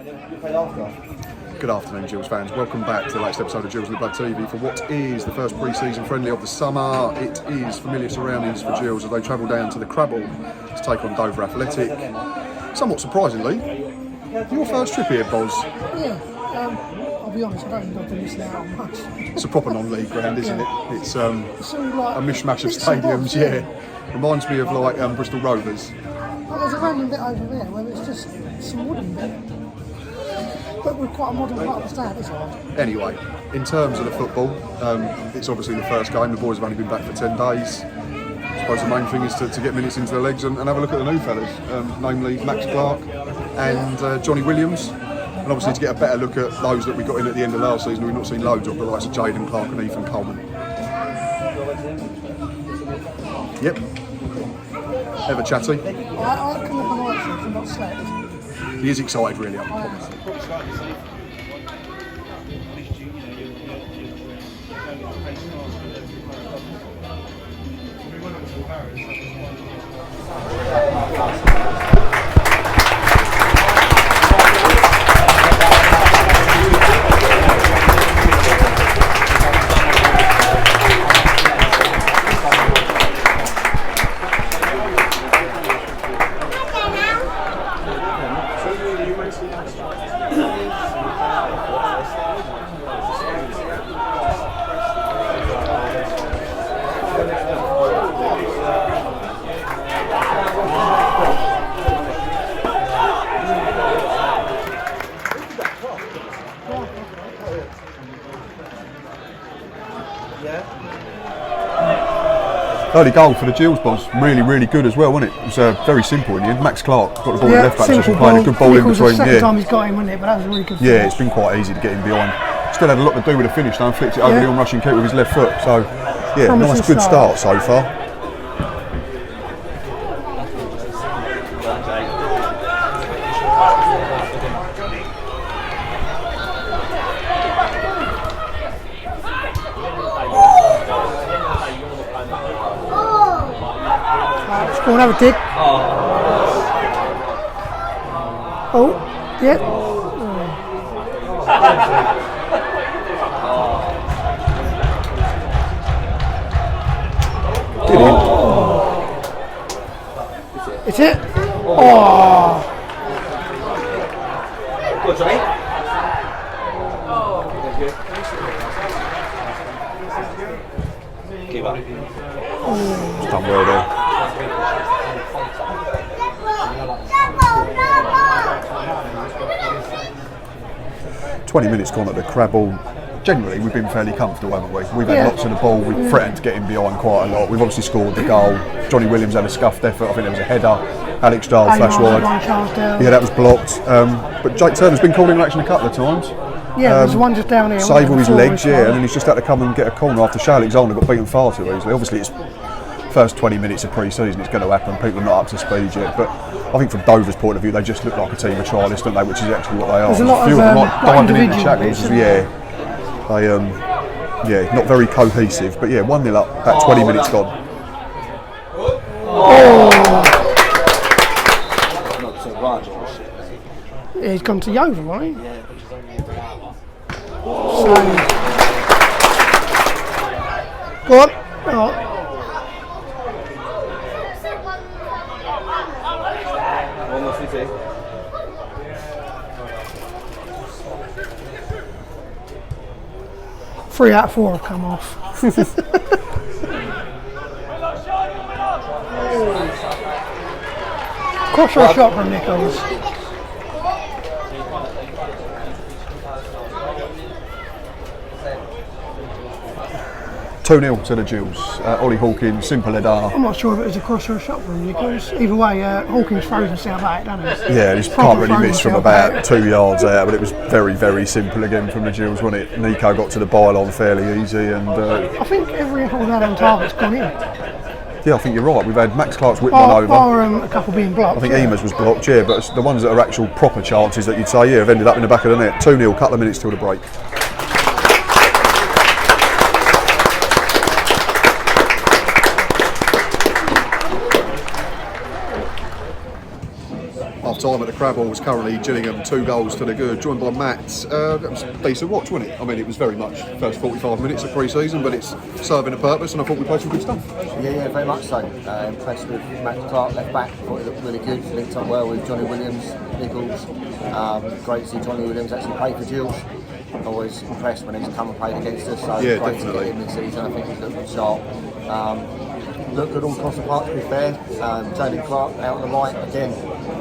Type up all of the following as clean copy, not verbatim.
Good afternoon, Gills fans. Welcome back to the latest episode of Gills GITBTV for what is the first pre-season friendly of the summer. It is familiar surroundings for Gills as they travel down to the Crabble to take on Dover Athletic. Somewhat surprisingly, your first trip here, Boz. Yeah, I'll be honest, I don't think I've been missing out on much. It's a proper non-league ground, isn't it? It's like a mishmash of stadiums, yeah. Reminds me of like Bristol Rovers. Well, there's a random bit over there where it's just some wooden bit. But we're quite a modern part of the stand, isn't it? Anyway, in terms of the football, it's obviously the first game. The boys have only been back for 10 days. I suppose the main thing is to get minutes into their legs and have a look at the new fellas, namely Max Clark and Johnny Williams. And obviously to get a better look at those that we got in at the end of last season, we've not seen loads of, the likes of Jaden Clark and Ethan Coleman. Yep. Ever chatty? I can look on the lights if I'm not slept. He is excited, really, I promise. Early goal for the Gills, boss. Really, really good as well, wasn't it? It was very simple in the end. Max Clark got the ball in left back position, playing a good ball in between. The second time he's got him, wasn't it? But that was a really good finish. Yeah, it's been quite easy to get him behind. Still had a lot to do with the finish though, and flicked it over the on-rushing kick with his left foot. So, yeah, Promising nice, good start so far. Go and have a dig. Oh, yeah. Get in. It's it. Oh. Good, Johnny. Keep up. It's done well there. 20 minutes gone at the Crabble. Generally, we've been fairly comfortable, haven't we? We've had lots of the ball, we've threatened to get him behind quite a lot. We've obviously scored the goal. Johnny Williams had a scuffed effort, I think there was a header. Alex Dahl flash wide. Yeah, that was blocked. But Jake Turner's been called into action a couple of times. Yeah, there's one just down here. Save with his legs, yeah, and then he's just had to come and get a corner after Shea Alexander got beaten far too easily. Obviously, it's first 20 minutes of pre-season, it's going to happen. People are not up to speed yet, but I think from Dover's point of view, they just look like a team of trialists, don't they? Which is actually what they are. There's a lot few of them like diving into individual shackles, bits, they not very cohesive. But yeah, 1-0 up, about 20 minutes gone. Yeah, he's gone to Yeovil, right? Yeah. Go on. Oh. Three out of four have come off. Crossroad shot from Nichols. 2-0 to the Gills. Ollie Hawkins, simple header. I'm not sure if it was a crossroad shot from Nichols. Either way, Hawkins throws himself out, doesn't he? Yeah, he can't really miss from about 2 yards out, but it was very, very simple again from the Gills, wasn't it? Nico got to the byline fairly easy, and I think every hold out on target's gone in. Yeah, I think you're right. We've had Max Clark's whipped one over. Or a couple being blocked. I think Emer's was blocked, yeah, but the ones that are actual proper chances that you'd say, yeah, have ended up in the back of the net. 2-0, couple of minutes till the break. half time at the Crab Hall was currently Gillingham 2 goals to the good, joined by Matt. That was a decent watch, wasn't it? I mean, it was very much first 45 minutes of pre-season, but it's serving a purpose, and I thought we played some good stuff. Yeah, very much so. Impressed with Max Clark, left back. Thought he looked really good. Linked up well with Johnny Williams, Nichols. Great to see Johnny Williams actually play for Gills. Always impressed when he's come and played against us. So yeah, great definitely. to get him this season. I think he's looked sharp. Looked good all across the park, to be fair. Jamie Clark out on the right, again,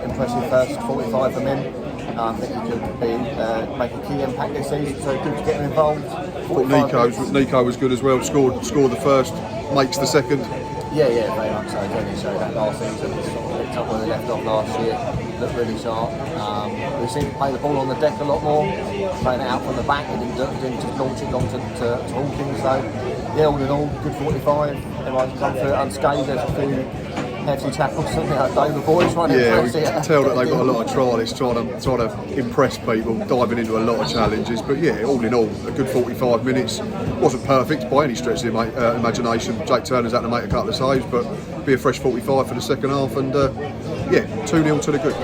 impressive first 45 for him. I think he could be make a key impact this season, so good to get him involved. Nico was good as well, scored the first, makes the second. Yeah, very much so. Again, he showed that last season, sort of picked up where they left off last year, looked really sharp. We seemed to play the ball on the deck a lot more, playing it out from the back, and didn't just launch it long to Hawkins. So, yeah, all in all, good 45. Everyone's come through it unscathed. There's a few hefty tackles, something like Dover boys trying to impress it. Yeah, we can tell that they've got a lot of trialists trying to impress people, diving into a lot of challenges. But yeah, all in all, a good 45 minutes. Wasn't perfect by any stretch of the imagination. Jake Turner's had to make a couple of saves, but be a fresh 45 for the second half. And yeah, 2-0 to the good.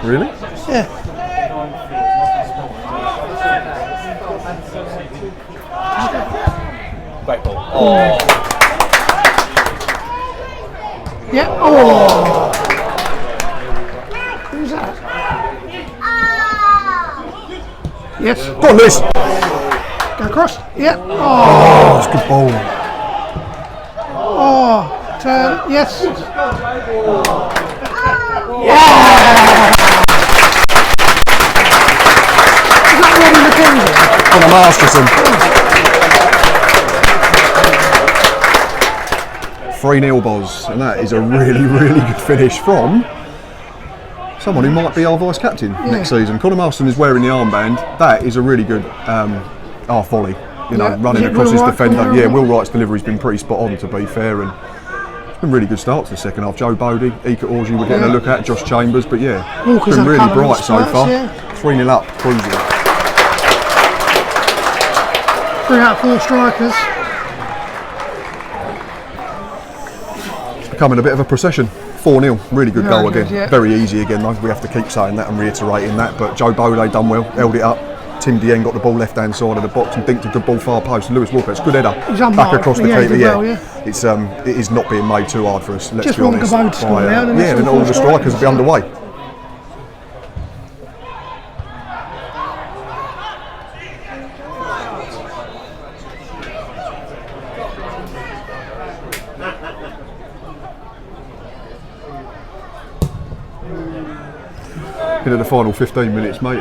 Really? Yeah. Great ball. Oh. Yeah. Oh. Who's that? Yes. Go on, Liz. Go across. Yeah. Oh, that's a good ball. Oh. Turn. Yes. Is that Robin McKenzie? On a Masterson. 3-0 Boz, and that is a really, really good finish from someone who might be our vice captain next season. Conor Marston is wearing the armband. That is a really good half volley, running across his defender. Yeah, Will Wright's delivery's been pretty spot on, to be fair, and it's been really good start to the second half. Joe Bodie, Ika Orji we're getting a look at, Josh Chambers, but yeah, Walker's been really bright so spurts, far. yeah. 3-0 up, cruising. Bring out 4 strikers. Becoming a bit of a procession. 4-0, really good goal good, again. yeah. Very easy again though, we have to keep saying that and reiterating that, but Joe Bodie done well, held it up. Tim Dien got the ball left hand side of the box and dinked a good ball far post. Lewis Walker, it's a good header. Back across the keeper, yeah. It is not being made too hard for us, let's just be honest. Want to score now, and all the strikers will be underway. In the final 15 minutes, mate,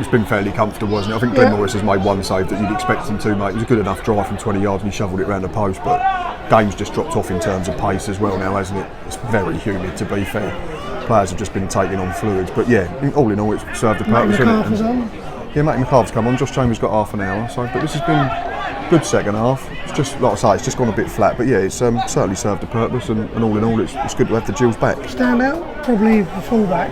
it's been fairly comfortable, hasn't it? I think Glenn Morris has made one save that you'd expect him to, mate. It was a good enough drive from 20 yards and he shoveled it round the post, but game's just dropped off in terms of pace as well now, hasn't it? It's very humid, to be fair. Players have just been taking on fluids, but yeah, all in all, it's served a purpose, hasn't it? Yeah, Matty McCarthy's come on. Josh Chambers got half an hour, so but this has been good second half. It's just, like I say, it's just gone a bit flat, but yeah, it's certainly served a purpose, and all in all, it's good to have the Gills back. Stand out, probably the fullback.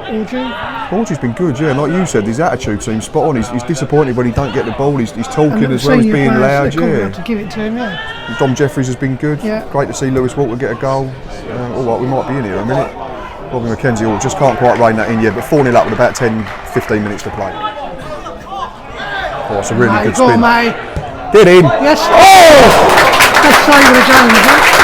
Orji's been good, yeah. Like you said, his attitude seems spot on. He's disappointed when he don't get the ball. He's talking as well as being loud. Yeah. To give it to him, yeah. Dom Jeffries has been good. Yeah. Great to see Lewis Walker get a goal. All right, we might be in here in a minute. Robin McKenzie just can't quite rein that in yet, but 4-0 up with about 10-15 minutes to play. Oh, it's a really good spin. Get in. Yes. Oh! Best save of the game, isn't it?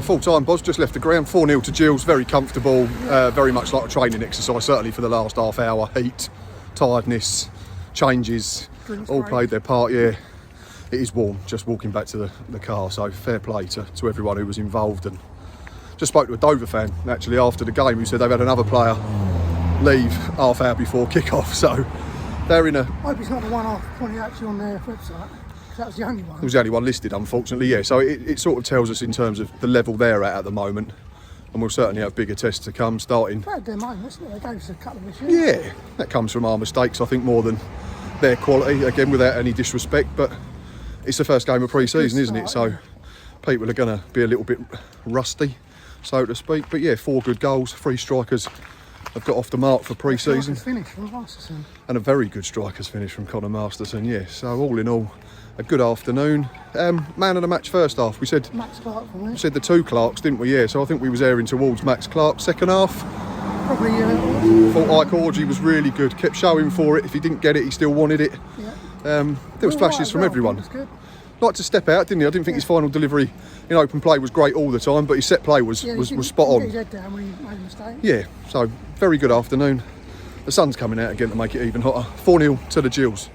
Full time, Boz, just left the ground, 4-0 to Gills, very comfortable, very much like a training exercise, certainly for the last half hour. Heat, tiredness, changes, all played their part, yeah. It is warm, just walking back to the car, so fair play to everyone who was involved. And just spoke to a Dover fan, actually, after the game, who said they've had another player leave half hour before kick-off, so they're in a... I hope it's not the one I've pointed actually on their website. That was the only one. It was the only one listed, unfortunately, yeah. So it sort of tells us in terms of the level they're at the moment. And we'll certainly have bigger tests to come starting. They had their moments, didn't they? They gave us a couple of issues. Yeah, that comes from our mistakes, I think, more than their quality, again, without any disrespect. But it's the first game of pre-season, isn't it? So people are going to be a little bit rusty, so to speak. But yeah, 4 good goals, 3 strikers have got off the mark for pre-season. Finish from Masterson. And a very good strikers finish from Connor Masterson, yeah. So all in all, a good afternoon. Man of the match first half, we said Max Clark for me. we said the 2 Clarks, didn't we? Yeah, so I think we was airing towards Max Clark. Second half, Probably thought Ike Orgy was really good, kept showing for it. If he didn't get it, he still wanted it. yeah. There was flashes from everyone. That's good. Liked to step out, didn't he? I didn't think his final delivery in open play was great all the time, but his set play was spot on. He did get his head down when he made a mistake. Yeah, so very good afternoon. The sun's coming out again to make it even hotter. 4-0 to the Gills.